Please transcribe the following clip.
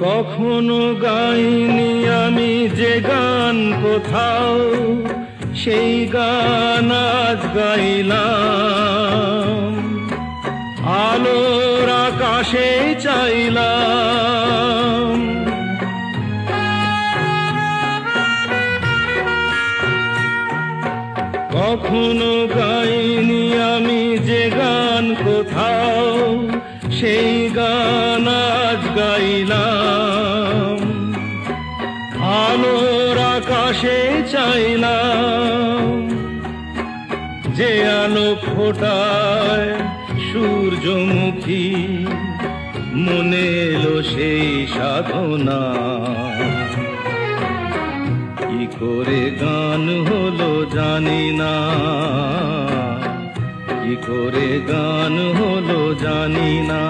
কখনো গাইনি আমি যে গান কোথাও, সেই গান আজ গাইলাম। আলোর আকাশে চাইলাম, কখনো গাইনি আমি যে গান কোথাও, সেই গান আজ গাইলাম। আলোর আকাশে চাইলাম, যে আলো ফোটায় সূর্যমুখী, মনে এলো সেই সাধনা। কি করে গান হলো জানি না, কি করে গান হলো জানি না।